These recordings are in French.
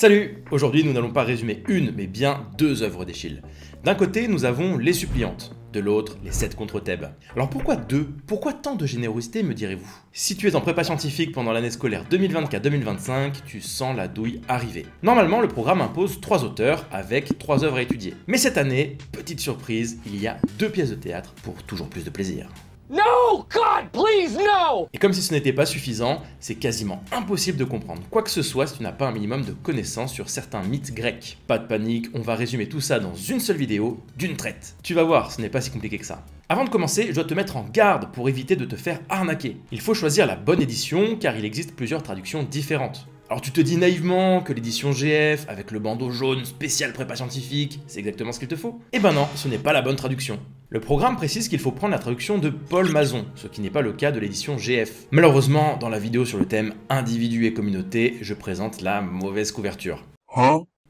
Salut! Aujourd'hui, nous n'allons pas résumer une, mais bien deux œuvres d'Eschyle. D'un côté, nous avons Les Suppliantes, de l'autre, Les 7 contre Thèbes. Alors pourquoi deux? Pourquoi tant de générosité, me direz-vous? Si tu es en prépa scientifique pendant l'année scolaire 2024-2025, tu sens la douille arriver. Normalement, le programme impose 3 auteurs avec 3 œuvres à étudier. Mais cette année, petite surprise, il y a 2 pièces de théâtre pour toujours plus de plaisir. No, God, please, no! Et comme si ce n'était pas suffisant, c'est quasiment impossible de comprendre quoi que ce soit si tu n'as pas un minimum de connaissances sur certains mythes grecs. Pas de panique, on va résumer tout ça dans une seule vidéo, d'une traite. Tu vas voir, ce n'est pas si compliqué que ça. Avant de commencer, je dois te mettre en garde pour éviter de te faire arnaquer. Il faut choisir la bonne édition car il existe plusieurs traductions différentes. Alors tu te dis naïvement que l'édition GF, avec le bandeau jaune spécial prépa scientifique, c'est exactement ce qu'il te faut? Eh ben non, ce n'est pas la bonne traduction. Le programme précise qu'il faut prendre la traduction de Paul Mazon, ce qui n'est pas le cas de l'édition GF. Malheureusement, dans la vidéo sur le thème individu et communauté, je présente la mauvaise couverture.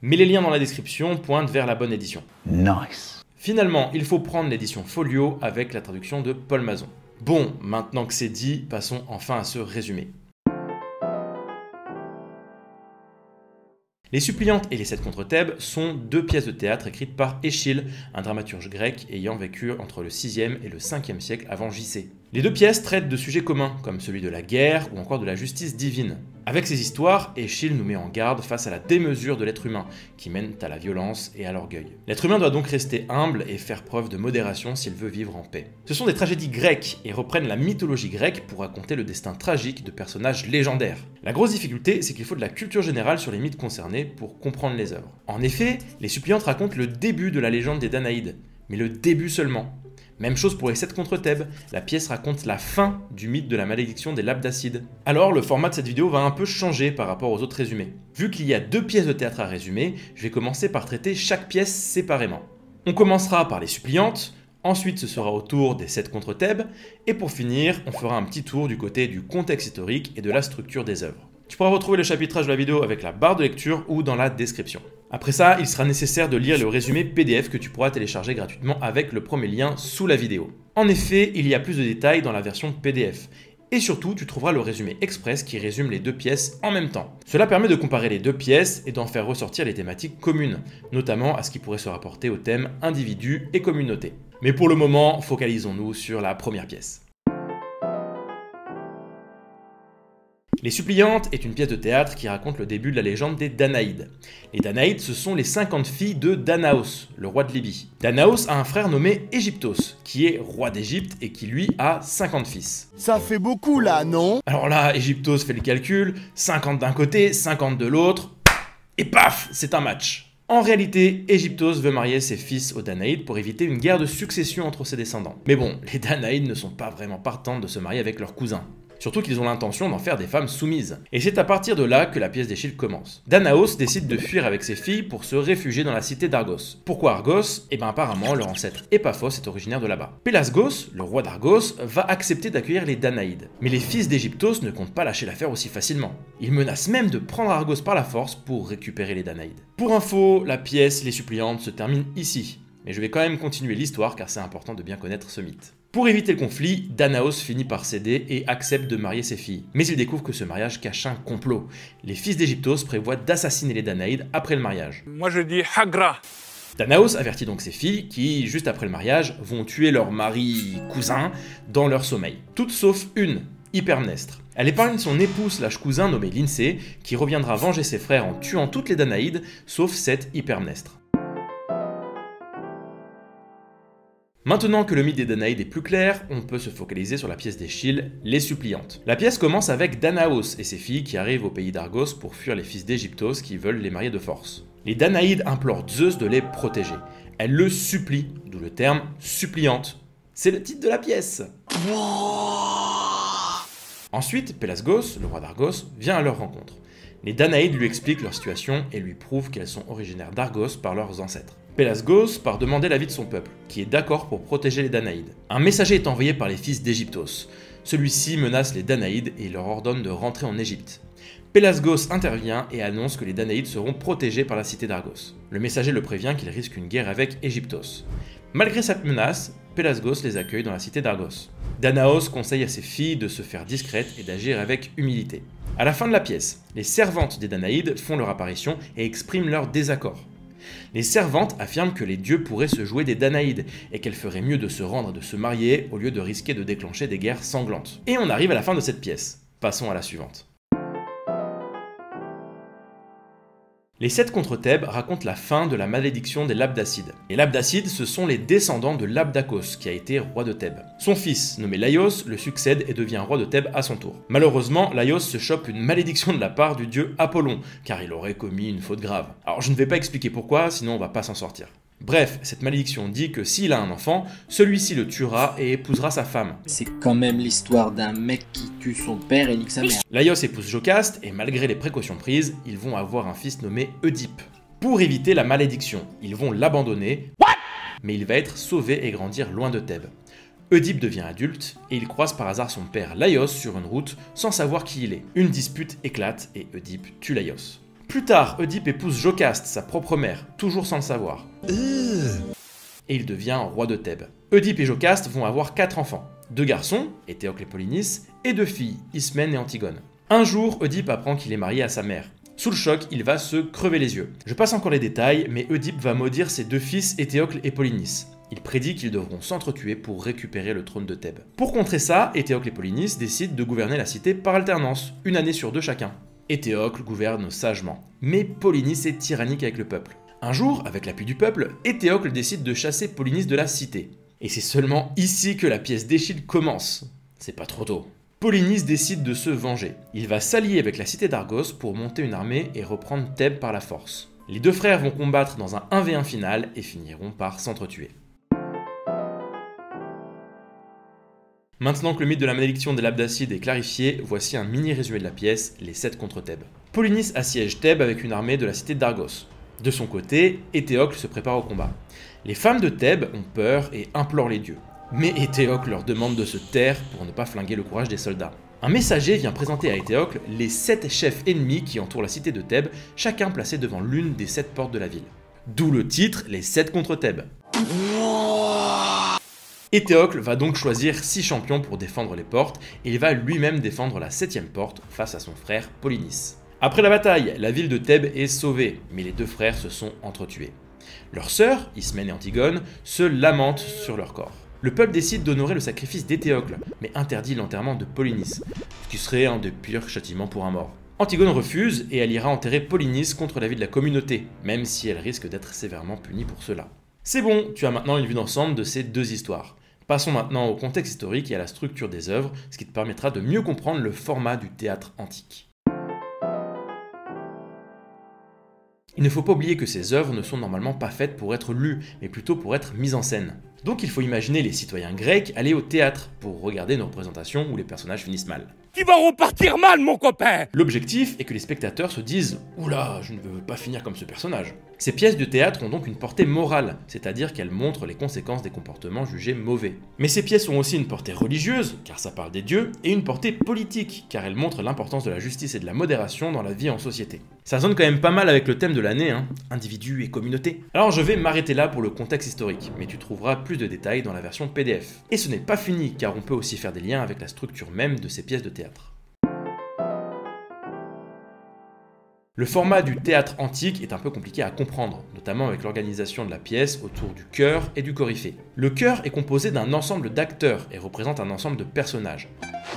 Mais les liens dans la description pointent vers la bonne édition. Nice. Finalement, il faut prendre l'édition Folio avec la traduction de Paul Mazon. Bon, maintenant que c'est dit, passons enfin à ce résumé. Les Suppliantes et les 7 contre Thèbes sont 2 pièces de théâtre écrites par Eschyle, un dramaturge grec ayant vécu entre le 6e et le 5e siècle avant JC. Les 2 pièces traitent de sujets communs, comme celui de la guerre ou encore de la justice divine. Avec ces histoires, Eschyle nous met en garde face à la démesure de l'être humain, qui mène à la violence et à l'orgueil. L'être humain doit donc rester humble et faire preuve de modération s'il veut vivre en paix. Ce sont des tragédies grecques et reprennent la mythologie grecque pour raconter le destin tragique de personnages légendaires. La grosse difficulté, c'est qu'il faut de la culture générale sur les mythes concernés pour comprendre les œuvres. En effet, les Suppliantes racontent le début de la légende des Danaïdes, mais le début seulement. Même chose pour les 7 contre Thèbes, la pièce raconte la fin du mythe de la malédiction des Labdacides. Alors le format de cette vidéo va un peu changer par rapport aux autres résumés. Vu qu'il y a 2 pièces de théâtre à résumer, je vais commencer par traiter chaque pièce séparément. On commencera par les Suppliantes, ensuite ce sera au tour des 7 contre Thèbes, et pour finir, on fera un petit tour du côté du contexte historique et de la structure des œuvres. Tu pourras retrouver le chapitrage de la vidéo avec la barre de lecture ou dans la description. Après ça, il sera nécessaire de lire le résumé PDF que tu pourras télécharger gratuitement avec le premier lien sous la vidéo. En effet, il y a plus de détails dans la version PDF. Et surtout, tu trouveras le résumé express qui résume les 2 pièces en même temps. Cela permet de comparer les 2 pièces et d'en faire ressortir les thématiques communes, notamment à ce qui pourrait se rapporter au thème individu et communauté. Mais pour le moment, focalisons-nous sur la première pièce. Les Suppliantes est une pièce de théâtre qui raconte le début de la légende des Danaïdes. Les Danaïdes, ce sont les 50 filles de Danaos, le roi de Libye. Danaos a un frère nommé Égyptos, qui est roi d'Égypte et qui lui a 50 fils. Ça fait beaucoup là, non? Alors là, Égyptos fait le calcul, 50 d'un côté, 50 de l'autre, et paf, c'est un match. En réalité, Égyptos veut marier ses fils aux Danaïdes pour éviter une guerre de succession entre ses descendants. Mais bon, les Danaïdes ne sont pas vraiment partantes de se marier avec leurs cousins. Surtout qu'ils ont l'intention d'en faire des femmes soumises. Et c'est à partir de là que la pièce d'Eschyle commence. Danaos décide de fuir avec ses filles pour se réfugier dans la cité d'Argos. Pourquoi Argos? Eh ben apparemment leur ancêtre Épaphos est originaire de là-bas. Pélasgos, le roi d'Argos, va accepter d'accueillir les Danaïdes. Mais les fils d'Égyptos ne comptent pas lâcher l'affaire aussi facilement. Ils menacent même de prendre Argos par la force pour récupérer les Danaïdes. Pour info, la pièce Les Suppliantes se termine ici. Mais je vais quand même continuer l'histoire car c'est important de bien connaître ce mythe. Pour éviter le conflit, Danaos finit par céder et accepte de marier ses filles. Mais il découvre que ce mariage cache un complot. Les fils d'Égyptos prévoient d'assassiner les Danaïdes après le mariage. Moi je dis Hagra. Danaos avertit donc ses filles qui, juste après le mariage, vont tuer leur mari cousin dans leur sommeil. Toutes sauf une, Hypermnestre. Elle épargne son époux/cousin nommé Lyncée, qui reviendra venger ses frères en tuant toutes les Danaïdes, sauf cette Hypermnestre. Maintenant que le mythe des Danaïdes est plus clair, on peut se focaliser sur la pièce d'Eschyle, Les Suppliantes. La pièce commence avec Danaos et ses filles qui arrivent au pays d'Argos pour fuir les fils d'Égyptos qui veulent les marier de force. Les Danaïdes implorent Zeus de les protéger. Elles le supplient, d'où le terme suppliante. C'est le titre de la pièce. Ensuite, Pélasgos, le roi d'Argos, vient à leur rencontre. Les Danaïdes lui expliquent leur situation et lui prouvent qu'elles sont originaires d'Argos par leurs ancêtres. Pélasgos part demander l'avis de son peuple, qui est d'accord pour protéger les Danaïdes. Un messager est envoyé par les fils d'Égyptos. Celui-ci menace les Danaïdes et leur ordonne de rentrer en Égypte. Pélasgos intervient et annonce que les Danaïdes seront protégés par la cité d'Argos. Le messager le prévient qu'il risque une guerre avec Égyptos. Malgré cette menace, Pélasgos les accueille dans la cité d'Argos. Danaos conseille à ses filles de se faire discrètes et d'agir avec humilité. À la fin de la pièce, les servantes des Danaïdes font leur apparition et expriment leur désaccord. Les servantes affirment que les dieux pourraient se jouer des Danaïdes et qu'elles feraient mieux de se rendre et de se marier au lieu de risquer de déclencher des guerres sanglantes. Et on arrive à la fin de cette pièce. Passons à la suivante. Les 7 contre Thèbes racontent la fin de la malédiction des Labdacides. Les Labdacides, ce sont les descendants de Labdacos, qui a été roi de Thèbes. Son fils, nommé Laios, le succède et devient roi de Thèbes à son tour. Malheureusement, Laios se chope une malédiction de la part du dieu Apollon, car il aurait commis une faute grave. Alors je ne vais pas expliquer pourquoi, sinon on va pas s'en sortir. Bref, cette malédiction dit que s'il a un enfant, celui-ci le tuera et épousera sa femme. C'est quand même l'histoire d'un mec qui tue son père et nique sa mère. Laios épouse Jocaste et malgré les précautions prises, ils vont avoir un fils nommé Oedipe. Pour éviter la malédiction, ils vont l'abandonner, mais il va être sauvé et grandir loin de Thèbes. Oedipe devient adulte et il croise par hasard son père Laios sur une route sans savoir qui il est. Une dispute éclate et Oedipe tue Laios. Plus tard, Oedipe épouse Jocaste, sa propre mère, toujours sans le savoir. Et il devient roi de Thèbes. Oedipe et Jocaste vont avoir 4 enfants. 2 garçons, Éthéocle et Polynice, et 2 filles, Ismène et Antigone. Un jour, Oedipe apprend qu'il est marié à sa mère. Sous le choc, il va se crever les yeux. Je passe encore les détails, mais Oedipe va maudire ses 2 fils, Éthéocle et Polynice. Il prédit qu'ils devront s'entretuer pour récupérer le trône de Thèbes. Pour contrer ça, Éthéocle et Polynice décident de gouverner la cité par alternance, une année sur 2 chacun. Éthéocle gouverne sagement, mais Polynice est tyrannique avec le peuple. Un jour, avec l'appui du peuple, Éthéocle décide de chasser Polynice de la cité. Et c'est seulement ici que la pièce d'Échille commence. C'est pas trop tôt. Polynice décide de se venger. Il va s'allier avec la cité d'Argos pour monter une armée et reprendre Thèbes par la force. Les 2 frères vont combattre dans un 1v1 final et finiront par s'entretuer. Maintenant que le mythe de la malédiction des Labdacides est clarifié, voici un mini résumé de la pièce, les 7 contre Thèbes. Polynice assiège Thèbes avec une armée de la cité d'Argos. De son côté, Éthéocle se prépare au combat. Les femmes de Thèbes ont peur et implorent les dieux. Mais Éthéocle leur demande de se taire pour ne pas flinguer le courage des soldats. Un messager vient présenter à Éthéocle les 7 chefs ennemis qui entourent la cité de Thèbes, chacun placé devant l'une des 7 portes de la ville. D'où le titre, les 7 contre Thèbes. Éthéocle va donc choisir 6 champions pour défendre les portes, et il va lui-même défendre la 7ème porte face à son frère Polynice. Après la bataille, la ville de Thèbes est sauvée, mais les 2 frères se sont entretués. Leurs sœurs, Ismène et Antigone, se lamentent sur leur corps. Le peuple décide d'honorer le sacrifice d'Éthéocle, mais interdit l'enterrement de Polynice, ce qui serait un des pires châtiments pour un mort. Antigone refuse et elle ira enterrer Polynice contre l'avis de la communauté, même si elle risque d'être sévèrement punie pour cela. C'est bon, tu as maintenant une vue d'ensemble de ces 2 histoires. Passons maintenant au contexte historique et à la structure des œuvres, ce qui te permettra de mieux comprendre le format du théâtre antique. Il ne faut pas oublier que ces œuvres ne sont normalement pas faites pour être lues, mais plutôt pour être mises en scène. Donc il faut imaginer les citoyens grecs aller au théâtre pour regarder une représentation où les personnages finissent mal. Tu vas repartir mal, mon copain! L'objectif est que les spectateurs se disent « Oula, je ne veux pas finir comme ce personnage ». Ces pièces de théâtre ont donc une portée morale, c'est-à-dire qu'elles montrent les conséquences des comportements jugés mauvais. Mais ces pièces ont aussi une portée religieuse, car ça parle des dieux, et une portée politique, car elles montrent l'importance de la justice et de la modération dans la vie en société. Ça sonne quand même pas mal avec le thème de l'année, hein, individu et communauté. Alors je vais m'arrêter là pour le contexte historique, mais tu trouveras plus de détails dans la version PDF. Et ce n'est pas fini, car on peut aussi faire des liens avec la structure même de ces pièces de théâtre. Le format du théâtre antique est un peu compliqué à comprendre, notamment avec l'organisation de la pièce autour du chœur et du coryphée. Le chœur est composé d'un ensemble d'acteurs et représente un ensemble de personnages.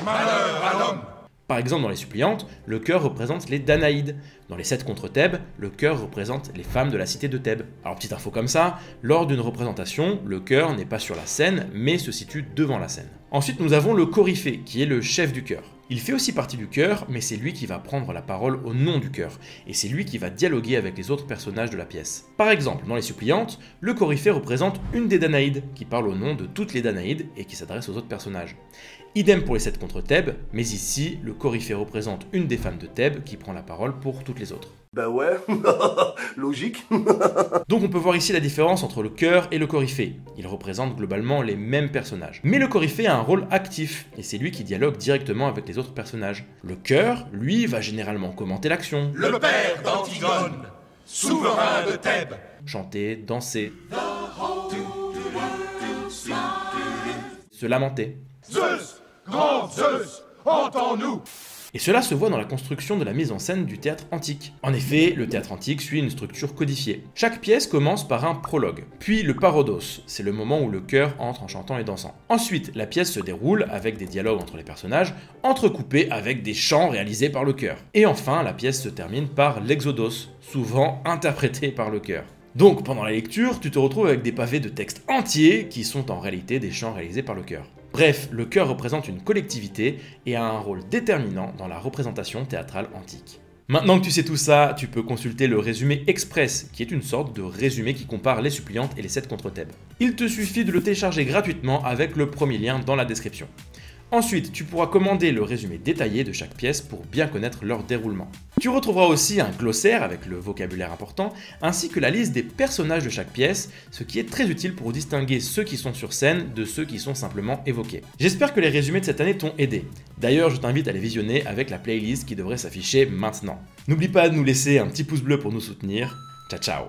Malheur à l'homme! Par exemple, dans les suppliantes, le chœur représente les Danaïdes. Dans les 7 contre Thèbes, le chœur représente les femmes de la cité de Thèbes. Alors petite info comme ça, lors d'une représentation, le chœur n'est pas sur la scène, mais se situe devant la scène. Ensuite, nous avons le coryphée, qui est le chef du chœur. Il fait aussi partie du chœur, mais c'est lui qui va prendre la parole au nom du chœur, et c'est lui qui va dialoguer avec les autres personnages de la pièce. Par exemple, dans les suppliantes, le coryphée représente une des Danaïdes, qui parle au nom de toutes les Danaïdes et qui s'adresse aux autres personnages. Idem pour les 7 contre Thèbes, mais ici, le coryphée représente une des femmes de Thèbes qui prend la parole pour toutes les autres. Bah ouais, logique. Donc on peut voir ici la différence entre le chœur et le coryphée. Ils représentent globalement les mêmes personnages. Mais le coryphée a un rôle actif, et c'est lui qui dialogue directement avec les autres personnages. Le chœur, lui, va généralement commenter l'action. Le père d'Antigone, souverain de Thèbes. Chanter, danser. Se lamenter. Zeus, grand Zeus, entends-nous. Et cela se voit dans la construction de la mise en scène du théâtre antique. En effet, le théâtre antique suit une structure codifiée. Chaque pièce commence par un prologue, puis le parodos, c'est le moment où le chœur entre en chantant et dansant. Ensuite, la pièce se déroule avec des dialogues entre les personnages, entrecoupés avec des chants réalisés par le chœur. Et enfin, la pièce se termine par l'exodos, souvent interprété par le chœur. Donc, pendant la lecture, tu te retrouves avec des pavés de textes entiers qui sont en réalité des chants réalisés par le chœur. Bref, le chœur représente une collectivité et a un rôle déterminant dans la représentation théâtrale antique. Maintenant que tu sais tout ça, tu peux consulter le résumé express, qui est une sorte de résumé qui compare les suppliantes et les 7 contre Thèbes. Il te suffit de le télécharger gratuitement avec le premier lien dans la description. Ensuite, tu pourras commander le résumé détaillé de chaque pièce pour bien connaître leur déroulement. Tu retrouveras aussi un glossaire avec le vocabulaire important, ainsi que la liste des personnages de chaque pièce, ce qui est très utile pour distinguer ceux qui sont sur scène de ceux qui sont simplement évoqués. J'espère que les résumés de cette année t'ont aidé. D'ailleurs, je t'invite à les visionner avec la playlist qui devrait s'afficher maintenant. N'oublie pas de nous laisser un petit pouce bleu pour nous soutenir. Ciao ciao.